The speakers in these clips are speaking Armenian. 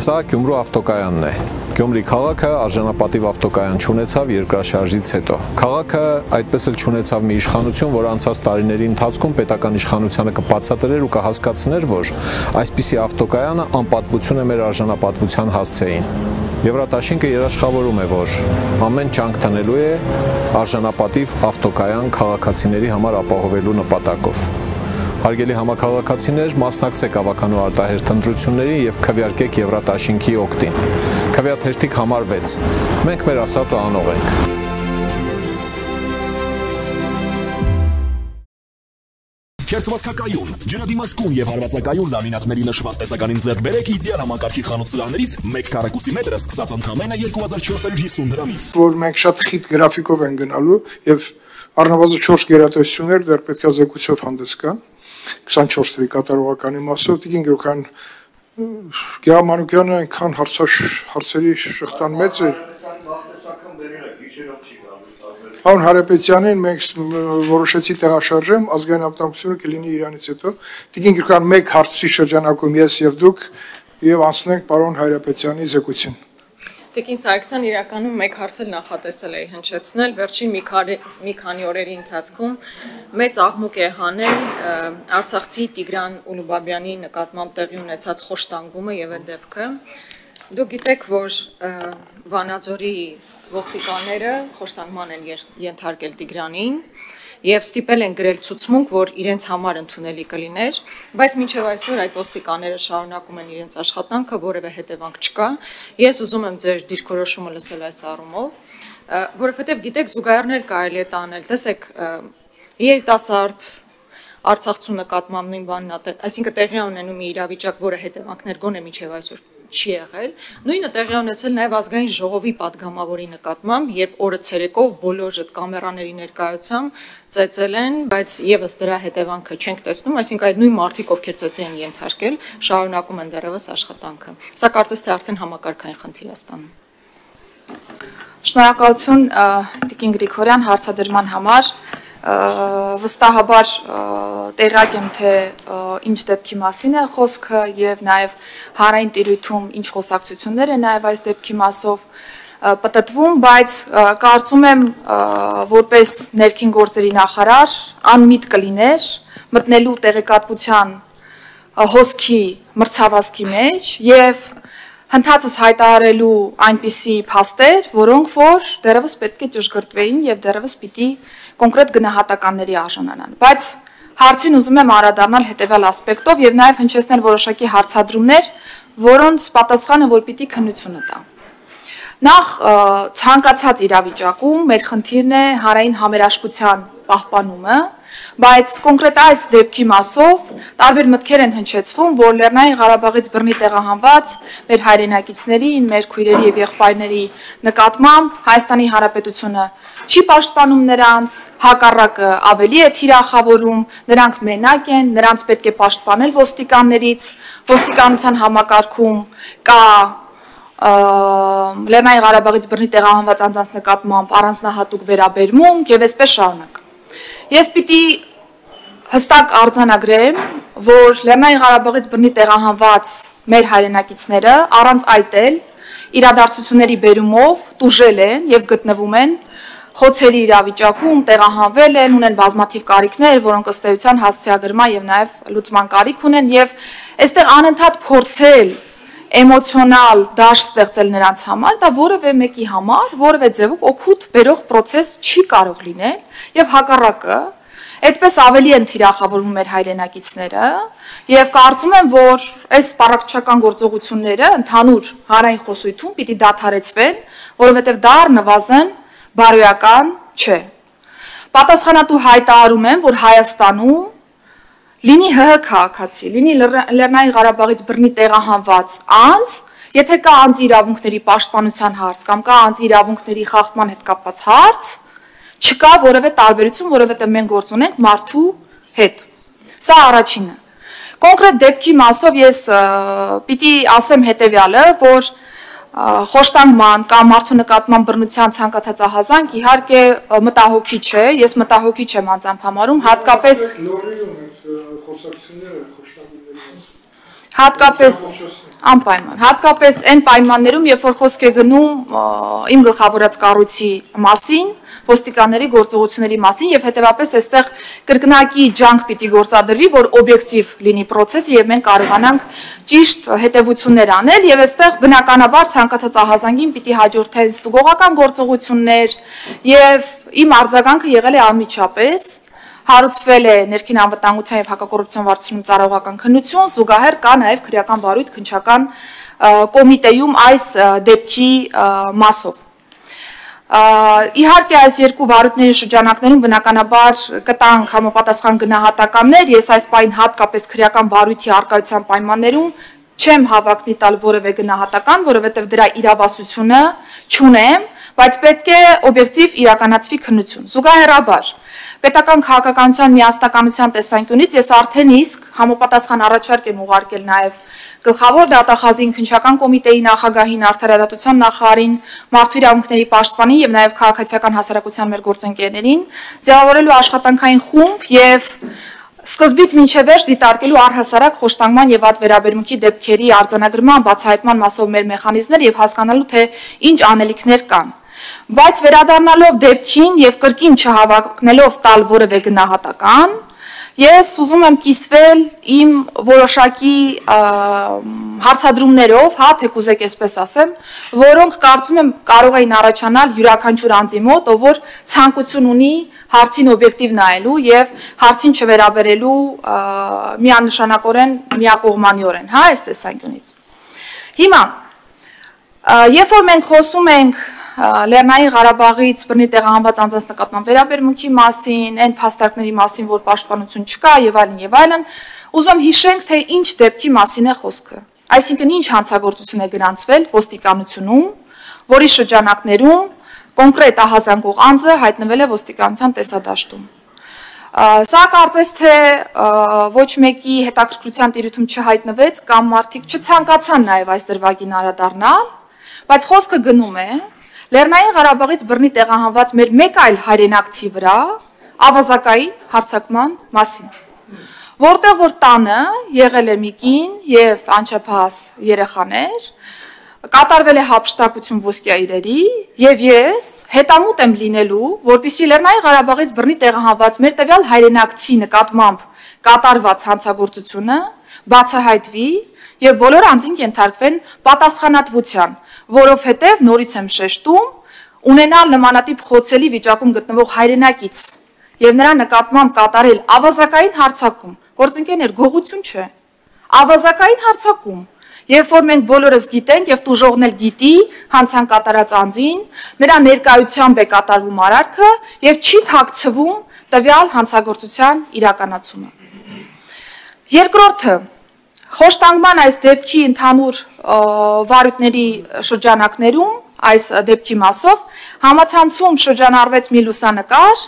Սա Գյումրու ավտոկայանն է։ Գյումրի քաղաքը արժանապատիվ ավտոկայան չունեցավ երկրաշարժից հետո։ Քաղաքը այդպես էլ չունեցավ մի իշխանություն, որ անցած տարիների ընթացքում պետական իշխանությանը կբացատրեր ու կհասկացներ, որ այսպիսի ավտոկայանը անպատվություն է մեր արժանապատվության հասցեին։ Եվրատաշինքը երաշխավորում է, որ ամեն ջանք տնելու է արժանապատիվ ավտոկայան քաղաքացիների համար ապահովելու նպատակով։ Հարգելի համաքաղաքացիներ, մասնակցեք ավականու արտահերթ ընտրություններին եւ քվեարկեք Եվրատաշինքի օգտին։ Քվեաթերթիկ համար 6։ Մենք մեր ասածը անող ենք։ Քերծվածքակայուն, ջրադիմացկուն եւ հարվածակայուն լամինատների նշված տեսականին ձեռք բերեք իդեալ համակարգի խանութ սրահներից 1 քառակուսի մետրը սկսած ընդամենը 2450 դրամից։ Որ մենք շատ խիտ գրաֆիկով են գնալու եւ առնվազն 4 գերատեսչություններ դեռ պետք է զեկույցով հանդես գան 24 թվականի կատարողականի մասով Տիկին Գրոյան Գեամանուկյանը այնքան հարցերի շղթան մեծ է Պարոն Հարապետյանին մենք որոշեցի տեղաշարժեմ ազգային անվտանգությունը կլինի իրանից հետո Տիկին Գրոյան մեկ հարցի շրջանակում ես եւ դուք եւ անցնենք պարոն Հարապետյանի զեկույցին Տիկին Սարգսյան իրականում մեկ հարց էլ նախատեսել էի հնչեցնել, վերջին մի քանի օրերի ընթացքում մեծ աղմուկ է հանել Արցախցի Տիգրան Ուլուբաբյանի նկատմամբ տեղի ունեցած խոշտանգումը եւ այդ դեպքը։ Դուք գիտեք, որ Վանաձորի ոստիկանները խոշտանգման են ենթարկել Տիգրանին եւ ստիպել են գրել ցուցմունք, որ իրենց համար ընդունելի կլիներ, բայց մինչեւ այսօր այդ ոստիկանները շարունակում են իրենց աշխատանքը, որևէ հետևանք չկա։ Ես ուզում եմ ձեր դիրքորոշումը լսել այս առումով, որովհետեւ գիտեք, զուգահեռներ կարելի է տանել, տեսեք, երիտասարդ Արցախցու նկատմամբ նույն բանն է, այսինքն տեղի ունենում է իրավիճակ, որը հետևանքներ գոնե մինչեւ այսօր չի եղել։ Նույնը տեղի ունեցել նաև ազգային ժողովի падգամավորի նկատմամբ, երբ օրը ցերեկով բոլոր այդ կամերաների ներկայությամբ ծեծել են, բայց եւս դրա հետևանքը չենք տեսնում, այսինքն այդ նույն մարդիկ, ովքեր ծեծի են ենթարկել, շարունակում են դեռևս աշխատանքը։ Սա կարծես թե արդեն համակարգային խնդիր է ստանում։ Շնորհակալություն Տիկին Գրիգորյան հարցադրման համար։ Վստահաբար տեղյակ եմ, թե ինչ դեպքի մասին է խոսքը եւ նաեւ հանրային տիրույթում ինչ խոսակցություններ են նաեւ այս դեպքի մասով պատտվում, բայց կարծում եմ, որպես ներքին գործերի նախարար անմիտ կլիներ մտնելու տեղեկատվության հոսքի մրցավազքի մեջ եւ հնդածս հայտարարելու այնպիսի փաստեր, որոնք որ դեռևս պետք է ճշգրտվեին եւ դեռևս պիտի կոնկրետ գնահատականների արժանանան, բայց հարցին ուզում եմ անդրադառնալ հետեւյալ ասպեկտով եւ նաեւ հնչեցնել որոշակի հարցադրումներ, որոնց պատասխանը որ պիտի քննությունը տա։ Նախ ցանկացած իրավիճակում մեր խնդիրն է հանրային համերաշխության պահպանումը, բայց կոնկրետ այս դեպքի մասով տարբեր մտքեր են հնչեցվում, որ Լեռնային Ղարաբաղից բռնի տեղահանված մեր հայրենակիցներին, մեր քույրերի եւ եղբայրների նկատմամբ Հայաստանի Հանրապետությունը չի պաշտպանում նրանց, հակառակը ավելի է թիրախավորում, նրանք մենակ են, նրանց պետք է պաշտպանել ոստիկաններից, ոստիկանության համակարգում կա Լեռնային Ղարաբաղից բռնի տեղահանված անձանց նկատմամբ առանձնահատուկ վերաբերմունք եւ այսպես շարունակ։ Ես պիտի հստակ արձանագրեմ, որ Լեռնային Ղարաբաղից բռնի տեղահանված մեր հայրենակիցները առանց այտել իրադարձությունների բերումով տուժել են եւ գտնվում են խոցելի իրավիճակում, տեղահանվել են, ունեն բազմաթիվ կարիքներ, որոնք ըստ էության հասցեագրման եւ նաեւ լուծման կարիք ունեն եւ այստեղ անընդհատ փորձել էմոցիոնալ դաշտ ստեղծել նրանց համար, դա որևէ մեկի համար, որևէ ձևով օգուտ բերող process չի կարող լինել եւ հակառակը այդպես ավելի են թիրախավորվում մեր հայրենակիցները եւ կարծում եմ, որ այս պարակչական գործողությունները ընդհանուր հանրային խոսույթում պիտի դադարեցվեն, որովհետեւ դա առնվազն բարոյական չէ։ Պատասխանատու հայտարարում եմ, որ Հայաստանում լինի ՀՀ քաղաքացի, լինի Լեռնային Ղարաբաղից բռնի տեղահանված անձ, եթե կա անձի իրավունքների պաշտպանության հարց կամ կա անձի իրավունքների խախտման հետ կապված հարց, չկա որևէ տարբերություն, որովհետև մենք գործ ունենք մարդու հետ։ Սա առաջինը։ Կոնկրետ դեպքի մասով ես պիտի ասեմ հետևյալը, որ խոշտանգման կամ մարդու նկատմամբ բռնության ցանկացած ահազանգ իհարկե մտահոգիչ է, ես մտահոգիչ եմ անձամբ համարում, հատկապես Անպայման։ Հատկապես այն պայմաններում, երբ որ խոսք է գնում իմ գլխավորած կառույցի մասին, ոստիկանների գործողությունների մասին եւ հետեւապես այստեղ կրկնակի ջանք պիտի գործադրվի, որ օբյեկտիվ լինի process-ը եւ մենք կարողանանք ճիշտ հետեւություններ անել եւ այստեղ բնականաբար ցանկացած ահազանգին պիտի հաջորդեն ստուգողական գործողություններ եւ իմ արձագանքը եղել է անմիջապես հարուցվել է ներքին անվտանգության եւ հակակոռուպցիոն վարչությունում ծառայողական քննություն, զուգահեռ կա նաեւ քրեական վարույթ քննչական կոմիտեում այս դեպքի մասով։ Իհարկե այս երկու վարույթների շրջանակներում բնականաբար կտանք համապատասխան գնահատականներ, ես այս պայն հատկապես քրեական վարույթի արկայության պայմաններում չեմ հավակնի տալ որևէ գնահատական, որովհետեւ դրա իրավասությունը չունեմ, բայց պետք է օբյեկտիվ իրականացվի քննություն։ Զուգահեռաբար պետական քաղաքականության միասնականության տեսանկյունից ես արդեն իսկ համապատասխան առաջարկ եմ ուղարկել նաև գլխավոր դատախազին, քննչական կոմիտեի նախագահին, արդարադատության նախարարին, մարդու իրավունքների պաշտպանին եւ նաև քաղաքացիական հասարակության մեր գործընկերներին, ձևավորելու աշխատանքային խումբ եւ սկզբից մինչև վերջ դիտարկելու առհասարակ խոշտանգման եւ վատ վերաբերմունքի դեպքերի արձանագրման, բացահայտման մասով մեր մեխանիզմներ եւ հասկանալու թե ինչ անելիքներ կան։ Բայց վերադառնալով դեպքին եւ կրկին չհավակնելով տալ որևէ գնահատական, ես ուզում եմ կիսվել իմ որոշակի հարցադրումներով, հա, թե կուզեք այսպես ասեմ, որոնք կարծում եմ կարող էին առաջանալ յուրաքանչյուր անձի մոտ, ով որ ցանկություն ունի հարցին օբյեկտիվ նայելու եւ հարցին չվերաբերելու միանշանակորեն միակողմանիորեն, հա, այս տեսանկյունից։ Հիմա, երբ որ մենք խոսում ենք Լեռնային Ղարաբաղից բռնի տեղահանված անձանց նկատմամբ վերաբերմունքի մասին, այն փաստարկների մասին, որ պաշտպանություն չկա եւ այլն, ուզում եմ հիշենք, թե ինչ դեպքի մասին է խոսքը։ Այսինքն ինչ հանցագործություն է գրանցվել ոստիկանությունում, որի շրջանակներում կոնկրետ ահազանգող անձը հայտնվել է ոստիկանության տեսադաշտում։ Սա կարծես թե ոչ մեկի հետաքրքրության տիրույթում չհայտնվեց կամ մարդիկ չցանկացան նաեւ այս դրվագին անդրադառնալ, բայց խոսքը գնում է Լեռնային Ղարաբաղից բռնի տեղահանված մեր մեկ այլ հայրենակցի վրա ավազակային հարձակման մասին, որտեղ որ տանը եղել է մի կին եւ անչափահաս երեխաներ, կատարվել է հափշտակություն ոսկյա իրերի եւ ես հետամուտ եմ լինելու, որպեսզի Լեռնային Ղարաբաղից բռնի տեղահանված մեր տվյալ հայրենակցի նկատմամբ կատարված հանցագործությունը բացահայտվի եւ բոլոր անձին կենթարկվեն պատասխանատվության, որովհետև նորից եմ շեշտում, ունենալ նմանատիպ խոցելի վիճակում գտնվող հայրենակից եւ նրա նկատմամբ կատարել ավազակային հարձակում, գործընկերներ, գողություն չէ, ավազակային հարձակում, երբ որ մենք բոլորս գիտենք եւ տուժողն էլ գիտի հանցան կատարած անձին, նրա ներկայությամբ է կատարվում արարքը եւ չի թաքցվում տվյալ հանցագործության իրականացումը։ Երկրորդը Խոշտանգման այս դեպքի ընդհանուր վարույթների շրջանակներում, այս դեպքի մասով, համացանցում շրջանառվեց մի լուսանկար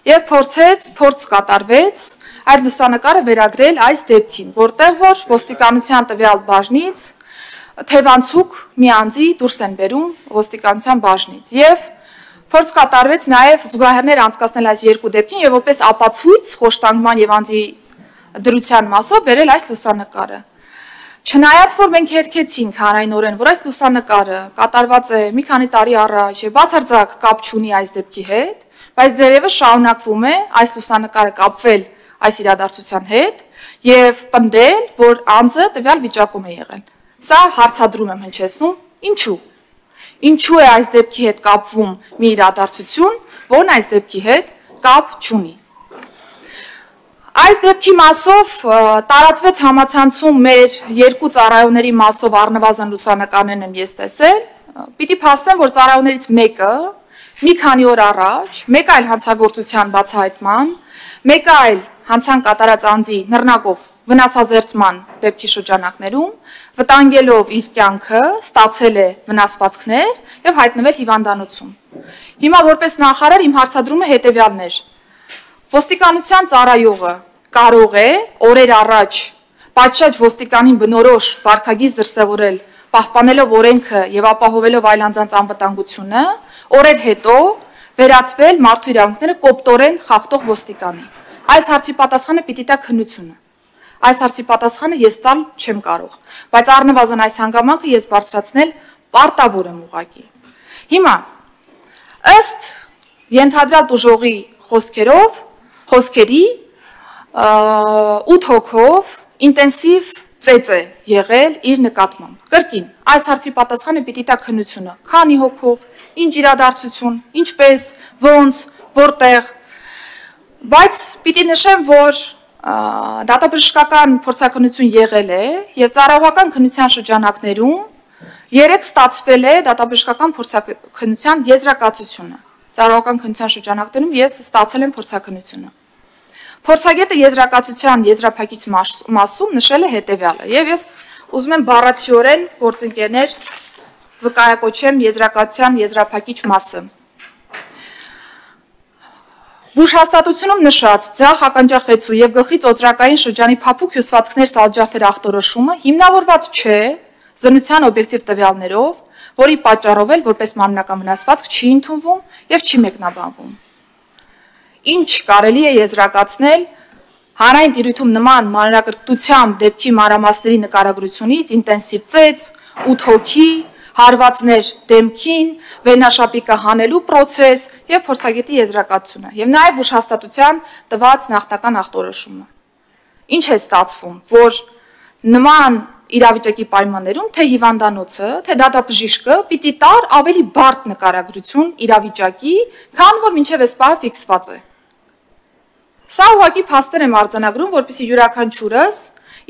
եւ փորձ կատարվեց այդ լուսանկարը վերագրել այս դեպքին, որտեղ որ ոստիկանության տվյալ բաժնից թևանցուկ մի անձի դուրս են բերում ոստիկանության բաժնից եւ փորձ կատարվեց նաեւ զուգահեռներ անցկացնել այս երկու դեպքին եւ որպես ապացույց խոշտանգման եւ անձի դրության մասով բերել այս լուսանկարը։ Չնայած որ մենք հերքեցինք հանրայնորեն, որ այս լուսանկարը կատարված է մի քանի տարի առաջ եւ բացարձակ կապ չունի այս դեպքի հետ, բայց դերևս շարունակվում է այս լուսանկարը կապվել այս իրադարձության հետ եւ պնդել, որ անձը տվյալ վիճակում է եղել։ Սա հարցադրում եմ հնչեցնում, ինչու։ Ինչու է այս դեպքի հետ կապվում մի իրադարձություն, որն այս դեպքի հետ կապ չունի։ Այս դեպքի մասով տարածվեց համացանցում մեր երկու ծառայողների մասով առնվազն լուսանկարներն եմ ես տեսել, պիտի փաստեմ, որ ծառայողներից մեկը մի քանի օր առաջ մեկ այլ հանցագործության բացահայտման, մեկ այլ հանցան կատարած անձի նռնակով վնասազերծման դեպքի շրջանակներում վտանգելով իր կյանքը ստացել է վնասվածքներ եւ հայտնվել հիվանդանոցում։ Հիմա որպես նախարար իմ հարցադրումը հետեւյալն էր. Ոստիկանության ծառայողը կարող է օրեր առաջ պատշաճ ոստիկանին բնորոշ վարքագիծ դրսևորել, պահպանելով օրենքը եւ ապահովելով այլ անձանց անվտանգությունը, օրեր հետո վերածվել մարդու իրավունքները կոպտորեն խախտող ոստիկանի։ Այս հարցի պատասխանը պիտի տա քննությունը։ այս հարցի պատասխանը ես տալ չեմ կարող, բայց առնվազն այս հանգամանքը ես բարձրացնել պարտավոր եմ ուղղակի։ Հիմա ըստ ենթադրյալ տուժողի խոսքերի 8 հոգով ինտենսիվ ծեծ է եղել իր նկատմամբ։ Կրկին, այս հարցի պատասխանը պիտի տա քննությունը, քանի հոգով, ինչ իրադարձություն, ինչպես, ոնց, որտեղ, բայց պիտի նշեմ, որ դատաբժշկական փորձաքննություն եղել է եւ ծառայողական քննության շրջանակներում 3 ստացվել է դատաբժշկական փորձաքննության եզրակացությունը։ Ծառայողական քննության շրջանակներում ես ստացել եմ փորձաքննությունը։ Փորձագետը եզրակացության եզրափակիչ մասում նշել է հետևյալը, եւ ես ուզում եմ բառացիորեն գործընկերներ վկայակոչեմ եզրակացության եզրափակիչ մասը։ Բուժհաստատությունում նշած ձախ ականջախեցու եւ գլխի ծոծրակային շրջանի փափուկ հյուսվածքներ սալջարդերի ախտորոշումը հիմնավորված չէ զննության օբյեկտիվ տվյալներով, որի պատճառով էլ որպես մարմնական վնասվածք չի ընդունվում եւ չի մեկնաբանվում։ Ինչ կարելի է եզրակացնել հանրային տիրույթում նման մանրակրկտությամբ դեպքի մանրամասների նկարագրությունից ինտենսիվ ծեծ, 8 հոգի, հարվածներ դեմքին, վենաշապիկը հանելու պրոցես եւ փորձագետի եզրակացությունը եւ նաեւ բուժհաստատության տված նախնական ախտորոշումը։ Ինչ է ստացվում, որ նման իրավիճակի պայմաններում թե հիվանդանոցը, թե դատաբժիշկը պիտի տար ավելի բարդ նկարագրություն իրավիճակի, քան որ մինչև այս պահը ֆիքսված է։ Սա ուղղակի փաստեր եմ արձանագրում, որպեսզի յուրաքանչյուրս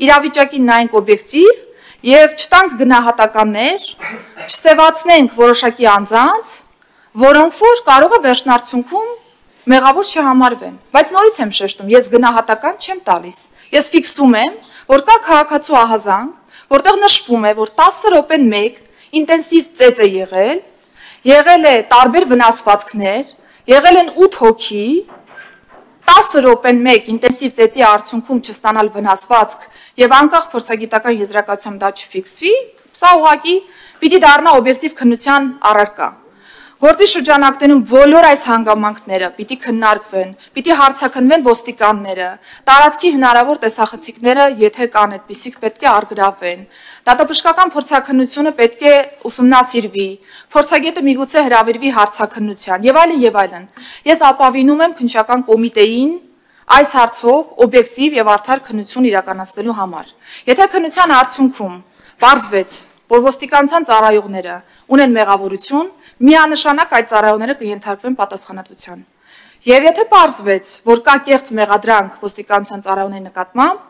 իրավիճակին նայենք օբյեկտիվ եւ չտանք գնահատականներ, չսեւացնենք որոշակի անձանց, որոնք որ կարող է վերջնարդյունքում մեղավոր չհամարվեն։ Բայց նորից եմ շեշտում, ես գնահատական չեմ տալիս։ Ես ֆիքսում եմ, որ կա քաղաքացու ահազանգ, որտեղ նշվում է, որ 10 րոպեն 1 ինտենսիվ ծեծ է եղել է տարբեր վնասվածքներ, եղել են 8 հոգի, 10 րոպեն 1 ինտենսիվ ծեծի արդյունքում չստանալ վնասվածք եւ անկախ փորձագիտական եզրակացությամբ դա չֆիքսվի, սա ուղղակի պիտի դառնա օբյեկտիվ քննության առարկա։ Գործի շրջանակներում բոլոր այս հանգամանքները պիտի քննարկվեն, պիտի հարցաքննվեն ոստիկանները, տարածքի հնարավոր տեսախցիկները, եթե կան այդպիսիք, պետք է առգրավվեն։ Դատաբժշկական փորձաքննությունը պետք է ուսումնասիրվի, փորձագետը միգուցե հրավիրվի հարցաքննության եւ այլն եւ այլն։ Ես ապավինում եմ քննչական կոմիտեին այս հարցով օբյեկտիվ եւ արդար քննություն իրականացնելու համար։ Եթե քննության արդյունքում պարզվեց, որ ոստիկանության ծառայողները ունեն մեղավորություն, միանշանակ այդ ծառայողները կենթարկվեն պատասխանատվության։ Եվ եթե պարզվեց, որ կա կեղծ մեղադրանք ոստիկանության ծառայողների նկատմամբ,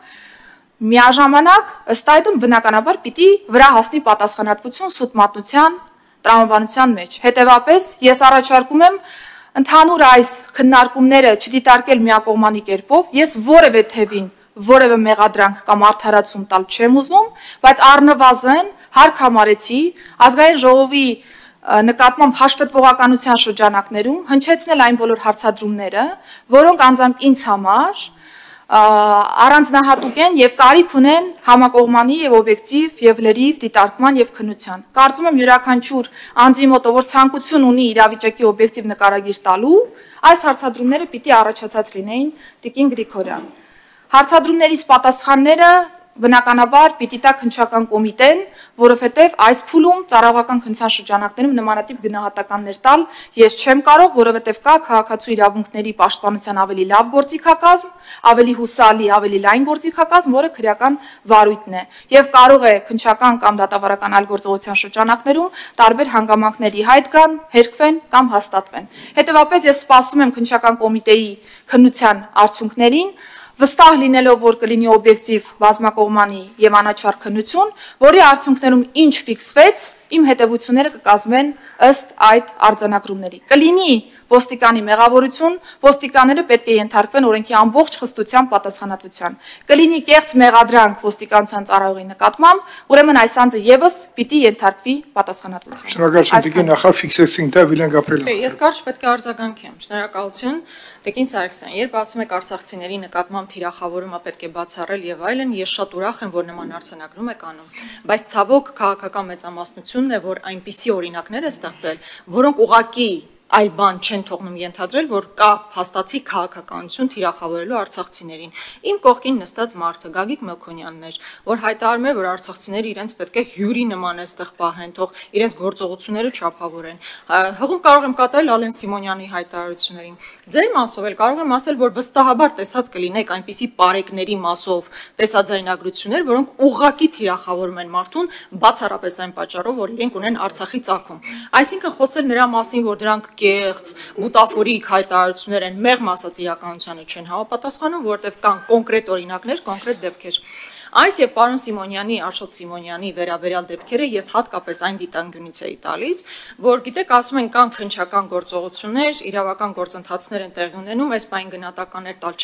միաժամանակ ըստ այդմ բնականաբար պիտի վրա հասնի պատասխանատվություն սուտ մատնության, տրամաբանության մեջ։ Հետևաբար ես առաջարկում եմ ընդհանուր այս քննարկումները չդիտարկել միակողմանի կերպով, ես որևէ թևին որևէ մեղադրանք կամ արդարացում տալ չեմ ուզում, բայց առնվազն հարկ համարեցի ազգային ժողովի նկատմամբ հաշվետվողականության շրջանակներում հնչեցնել այն բոլոր հարցադրումները, որոնք անձամբ ինձ համար առանձնահատուկ են եւ կարիք ունեն համակողմանի եւ օբյեկտիվ եւ լրիվ դիտարկման եւ քննության։ Կարծում եմ յուրաքանչյուր անձի մոտ, որ ցանկություն ունի իրավիճակի օբյեկտիվ նկարագիր տալու, այս հարցադրումները պիտի առաջացած լինեին Տիկին Գրիգորյան։ Հարցադրումներից պատասխանները բնականաբար պիտի տա քննչական կոմիտեն, որովհետև այս փուլում ծառայողական քննության շրջանակներում նմանատիպ գնահատականներ տալ ես չեմ կարող, որովհետև կա քաղաքացու իրավունքների պաշտպանության ավելի լավ գործիքակազմ, ավելի հուսալի, ավելի լայն գործիքակազմ, որը քրեական վարույթն է, եւ կարող է քննչական կամ դատավարական այլ գործողության շրջանակներում տարբեր հանգամանքների հայտ գան, հերկվեն կամ հաստատվեն։ Հետևաբար ես սպասում եմ քննչական կոմիտեի քննության արդյունքներին, վստահ լինելով, որ կլինի օբյեկտիվ բազմակողմանի եւ անաչառ քննություն, որի արդյունքներում ինչ ֆիքսվեց, իմ հետևությունները կկազմվեն ըստ այդ արձանագրումների։ Կլինի ոստիկանի մեղավորություն, ոստիկանները պետք է ենթարկվեն օրենքի ամբողջ խստությամբ պատասխանատվության։ Կլինի կեղծ մեղադրանք ոստիկանության ծառայողի նկատմամբ, ուրեմն այս անձը եւս պիտի ենթարկվի պատասխանատվության։ Շնորհակալություն, Տիկին, նախ ֆիքսեցինք դա Վիլեն Գաբրիելը։ Ես կարճ պետք է արձագանքեմ։ Շնորհակալություն։ Տիկին Սարգսյան, երբ ասում եք արցախցիների նկատմամբ թիրախավորումը պետք է բացառել եւ այլն, ես շատ ուրախ եմ, որ նման արձանագրում եք անում, բայց ցավոք քաղաքական մեծամասնությունն է, որ այնպիսի օրինակներ է ստեղծել, որոնք ուղղակի այլ բան չեն թողնում ենթադրել, որ կա փաստացի քաղաքականություն թիրախավորելու արցախցիներին։ Իմ կողքին նստած մարդը Գագիկ Մելքոնյանն էր, որ հայտարարում էր, որ արցախցիները իրենց պետք է հյուրի նման այստեղ պահեն, թող իրենց գործողությունները չափավորեն։ Հղում կարող եմ կատարել Ալեն Սիմոնյանի հայտարարություններին։ Ձեր մասով էլ կարող եմ ասել, որ վստահաբար տեսած կլինեք այնպիսի պարեկների մասով տեսաձայնագրություններ, որոնք ուղղակի թիրախավորում են մարդուն, բացառապես այն պատճառով, որ իրենք ունեն Արցախի ծագում։ Այսինքն խոսել նրա մասին, որ դրանք կեղծ, բուտաֆորիկ հայտարարություններ են, մեղմ ասած իրականությանը չեն համապատասխանում, որովհետև կան կոնկրետ օրինակներ, կոնկրետ դեպքեր։ Այս եւ պարոն Սիմոնյանի, Աշոտ Սիմոնյանի վերաբերյալ դեպքերը ես հատկապես այն դիտանկյունից էի տալիս, որ գիտեք, ասում են կան քննչական գործողություններ, իրավական գործընթացներ են տեղի ունենում, այս բան գնահատականներ տալ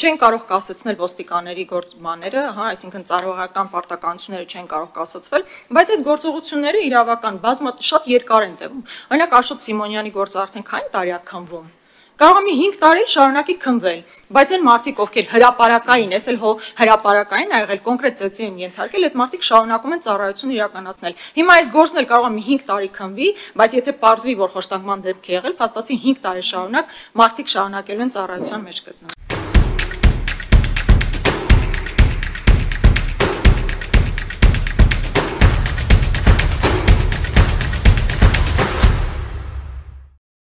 չեն կարող կասեցնել ոստիկանների գործմաները, հա, այսինքն ծառայական պարտականությունները չեն կարող կասեցվել, բայց այդ գործողությունները իրավական շատ երկար են տևում։ Օրինակ Աշոտ Սիմոնյանի գործը արդեն քանի տարի է քննվում։ Կարող է մի 5 տարի շարունակի քննվել, բայց այն մարդիկ, ովքեր հրապարակային, ես էլ հրապարակային ա եղել, կոնկրետ ծեծի են ենթարկել, այդ մարդիկ շարունակում են ծառայություն իրականացնել։ Հիմա այս գործն էլ կարող է մի 5 տարի քննվի, բայց եթե պարզվի, որ խոշտանգման դեպք է եղել, փաստացի 5 տարի շարունակ մարդիկ շարունակելու են ծառայության մեջ գտնվել։